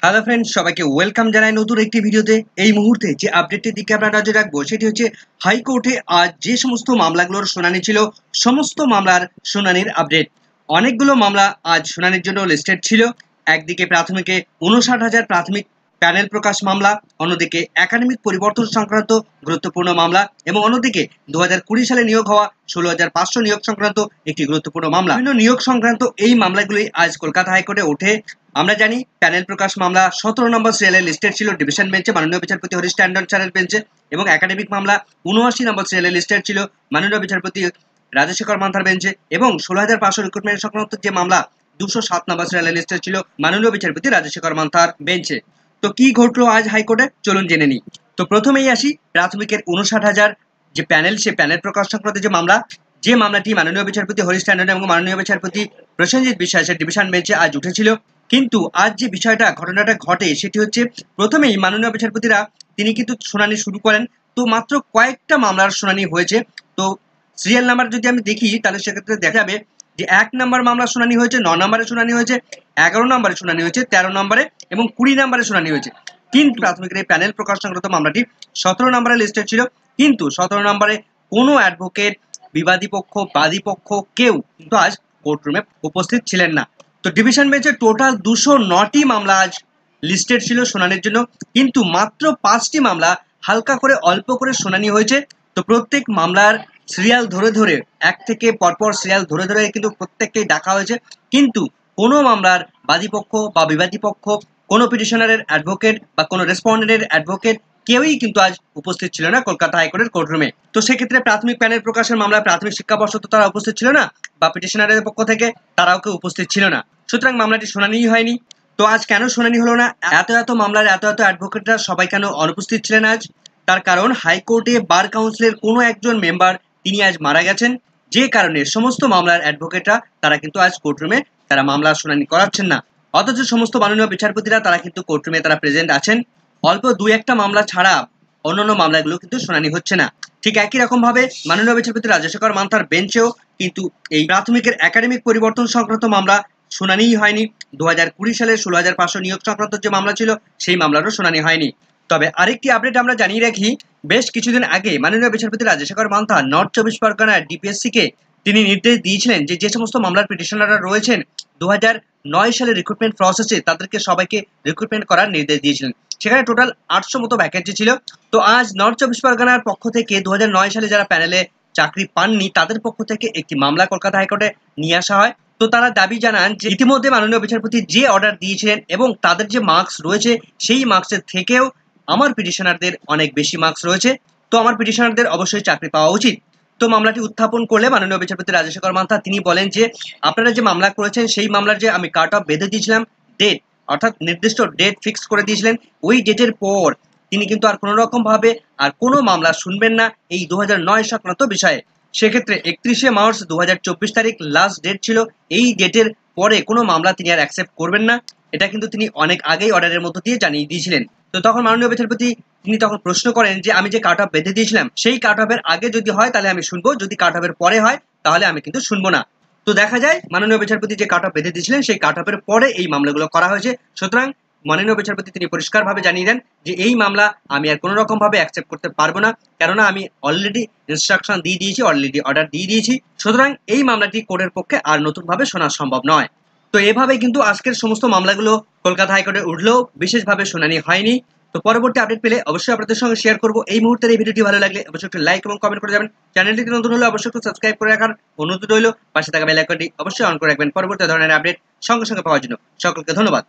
Hello friends, সবাইকে welcome জানাই নতুন একটি ভিডিওতে। এই মুহূর্তে যে আপডেটটির দিকে আমরা নজর রাখবো সেটি হচ্ছে হাইকোর্টে আজ যে সমস্ত মামলাগুলোর শুনানি ছিল, সমস্ত মামলার শুনানির আপডেট। অনেকগুলো মামলা আজ শুনানির জন্য লিস্টেড ছিল। একদিকে প্রাথমিকে 59,000 প্রাথমিক প্যানেল প্রকাশ মামলা, অন্যদিকে একাডেমিক পরিবর্তন সংক্রান্ত গুরুত্বপূর্ণ মামলা, এবং অন্যদিকে 2020 সালে নিয়োগ হওয়া 16,500 নিয়োগ সংক্রান্ত একটি গুরুত্বপূর্ণ মামলা। বিভিন্ন নিয়োগ সংক্রান্ত এই মামলাগুলি আজ কলকাতা হাইকোর্টে ওঠে। আমরা জানি প্যানেল প্রকাশ মামলা 17 নম্বর সিরিয়ালে লিস্টেড ছিল ডিভিশন বেঞ্চে মাননীয় বিচারপতি হরিশ ট্যান্ডন স্যারের বেঞ্চে, এবং একাডেমিক মামলা 79 নম্বর সিরিয়ালে লিস্টেড ছিল মাননীয় বিচারপতি রাজশেখর মান্থার বেঞ্চে, এবং 16,500 রিক্রুটমেন্ট সংক্রান্ত যে মামলা 207 নম্বর সিরিয়ালে লিস্টেড ছিল মাননীয় বিচারপতি রাজশেখর মান্থার বেঞ্চে। তো কি ঘটলো আজ হাইকোর্টে, চলুন জেনে নিই। তো প্রথমেই আসি প্রাথমিকের 59,000 যে প্যানেল, সে প্যানেল প্রকাশ সংক্রান্ত যে মামলাটি মাননীয় বিচারপতি হরিশ ট্যান্ডন এবং মাননীয় বিচারপতি প্রসেনজিৎ বিশ্বাসের ডিভিশন বেঞ্চে আজ উঠেছিল। কিন্তু আজ যে ঘটনাটা ঘটে সেটি হচ্ছে, প্রথমেই মাননীয় বিচারপতিরা তিনি কিন্তু শুনানি শুরু করেন। তো মাত্র কয়েকটা মামলার শুনানি হয়েছে। তো সিরিয়াল নাম্বার যদি আমি দেখি তাহলে সেক্ষেত্রে দেখা যাবে যে 1 নম্বর মামলার শুনানি হয়েছে, 9 নম্বরে শুনানি হয়েছে, 11 নম্বরে শুনানি হয়েছে, 13 নম্বরে এবং 20 নম্বরে শুনানি হয়েছে। কিন্তু প্রাথমিকের এই প্যানেল প্রকাশ সংক্রান্ত মামলাটি 17 নম্বরে লিস্টেড ছিল, কিন্তু 17 নম্বরে কোনো অ্যাডভোকেট, বিবাদী পক্ষ, বাদী পক্ষ কেউ কিন্তু আজ কোর্টরুমে উপস্থিত ছিলেন না। তো ডিভিশন বেঞ্চে টোটাল 209টি মামলা আজ লিস্টেড ছিল শুনানির জন্য, কিন্তু মাত্র 5টি মামলা হালকা করে অল্প করে শুনানি হয়েছে। তো প্রত্যেক মামলার সিরিয়াল ধরে ধরে, এক থেকে পরপর সিরিয়াল ধরে ধরে কিন্তু প্রত্যেককেই ডাকা হয়েছে, কিন্তু কোনো মামলার বাদী পক্ষ বা বিবাদী পক্ষ, কোনো পিটিশনারের অ্যাডভোকেট বা কোনো রেসপন্ডেন্টের অ্যাডভোকেট কেউই কিন্তু আজ উপস্থিত ছিল না কলকাতা হাইকোর্টের কোর্টরুমে। তো সেক্ষেত্রে প্রাথমিক প্যানেল প্রকাশের মামলায় প্রাথমিক শিক্ষা পর্ষদ তারা উপস্থিত ছিল না, বা পিটিশনারের পক্ষ থেকে তারাও কেউ উপস্থিত ছিল না, সুতরাং মামলাটি শুনানিই হয়নি। তো আজ কেন শুনানি হলো না? এত মামলার এত অ্যাডভোকেটরা সবাই কেন অনুপস্থিত ছিলেন আজ? তার কারণ হাইকোর্টে বার কাউন্সিলের কোনো একজন মেম্বার তিনি আজ মারা গেছেন, যে কারণে সমস্ত মামলার অ্যাডভোকেটরা তারা কিন্তু আজ কোর্টরুমে তারা মামলা শুনানি করাচ্ছেন না। অথচ সমস্ত মাননীয় বিচারপতিরা তারা কিন্তু কোর্টরুমে তারা প্রেজেন্ট আছেন। অল্প 2-1টা মামলা ছাড়া অন্যান্য মামলাগুলো কিন্তু শুনানি হচ্ছে না। ঠিক একই রকম ভাবে মাননীয় বিচারপতি রাজশেখর মান্থার বেঞ্চেও কিন্তু এই প্রাথমিকের একাডেমিক পরিবর্তন সংক্রান্ত মামলা শুনানিই হয়নি। 2020 সালের 16,500 নিয়োগ সংক্রান্ত যে মামলা ছিল সেই মামলারও শুনানি হয়নি। তবে আরেকটি আপডেট আমরা জানিয়ে রাখি, বেশ কিছুদিন আগে মাননীয় বিচারপতি রাজশেখর মান্থা নর্থ 24 পরগনার ডিপিএসসিকে তিনি নির্দেশ দিয়েছিলেন যে সমস্ত মামলার পিটিশনাররা রয়েছেন 2009 সালে রিক্রুটমেন্ট প্রসেসে তাদেরকে সবাইকে রিক্রুটমেন্ট করার নির্দেশ দিয়েছিলেন। সেখানে টোটাল 800 মতো ভ্যাকেন্সি ছিল। তো আজ নর্থ 24 পরগনার পক্ষ থেকে 2009 সালে যারা প্যানেলে চাকরি পাননি তাদের পক্ষ থেকে একটি মামলা কলকাতা হাইকোর্টে নিয়ে আসা হয়। তো তারা দাবি জানান যে ইতিমধ্যে মাননীয় বিচারপতি যে অর্ডার দিয়েছিলেন এবং তাদের যে মার্কস রয়েছে সেই মার্কসের থেকেও আমার পিটিশনারদের অনেক বেশি মার্কস রয়েছে, তো আমার পিটিশনারদের অবশ্যই চাকরি পাওয়া উচিত। তো মামলাটি উত্থাপন করলে মাননীয় বিচারপতি রাজশেখর মান্থা তিনি বলেন যে আপনারা যে মামলা করেছেন সেই মামলার যে আমি কাট অফ বেঁধে দিয়েছিলাম ডেট, অর্থাৎ নির্দিষ্ট ডেট ফিক্স করে দিয়েছিলেন, ওই ডেটের পর তিনি কিন্তু আর কোনো রকম ভাবে আর কোনো মামলা শুনবেন না এই 2009 সংক্রান্ত বিষয়ে। সেক্ষেত্রে 31শে মার্চ 2024 তারিখ লাস্ট ডেট ছিল। এই ডেটের পরে কোনো মামলা তিনি আর অ্যাকসেপ্ট করবেন না, এটা কিন্তু তিনি অনেক আগেই অর্ডারের মধ্য দিয়ে জানিয়ে দিয়েছিলেন। তো তখন মাননীয় বিচারপতি তিনি তখন প্রশ্ন করেন যে আমি যে কাট অফ বেঁধে দিয়েছিলাম সেই কাট অফের আগে যদি হয় তাহলে আমি শুনবো, যদি কাট অফের পরে হয় তাহলে আমি কিন্তু শুনবো না। তো দেখা যায় মাননীয় বিচারপতি যে কাট অফ বেঁধে দিয়েছিলেন সেই কাট অফের পরে এই মামলাগুলো করা হয়েছে। সুতরাং মাননীয় বিচারপতি তিনি পরিষ্কারভাবে জানিয়ে দেন যে এই মামলা আমি আর কোনো রকম ভাবে অ্যাকসেপ্ট করতে পারবো না, কেননা আমি অলরেডি ইনস্ট্রাকশন দিয়ে দিয়েছি, অলরেডি অর্ডার দিয়ে দিয়েছি। সুতরাং এই মামলাটি কোর্টের পক্ষে আর নতুনভাবে শোনা সম্ভব নয়। তো এভাবে কিন্তু আজকের সমস্ত মামলাগুলো কলকাতা হাইকোর্টে উঠলেও বিশেষভাবে শুনানি হয়নি। তো পরবর্তী আপডেট পেলে অবশ্যই আপনাদের সঙ্গে শেয়ার করব। এই মুহূর্তের এই ভিডিওটি ভালো লাগলে অবশ্যই একটু লাইক এবং কমেন্ট করে যাবেন। চ্যানেলটি নতুন হলে অবশ্যই একটু সাবস্ক্রাইব করে রাখার অনুরোধ রইল। পাশে থাকা বেল আইকনটি অবশ্যই অন করে রাখবেন পরবর্তী ধরনের আপডেট সঙ্গে সঙ্গে পাওয়ার জন্য। সকলকে ধন্যবাদ।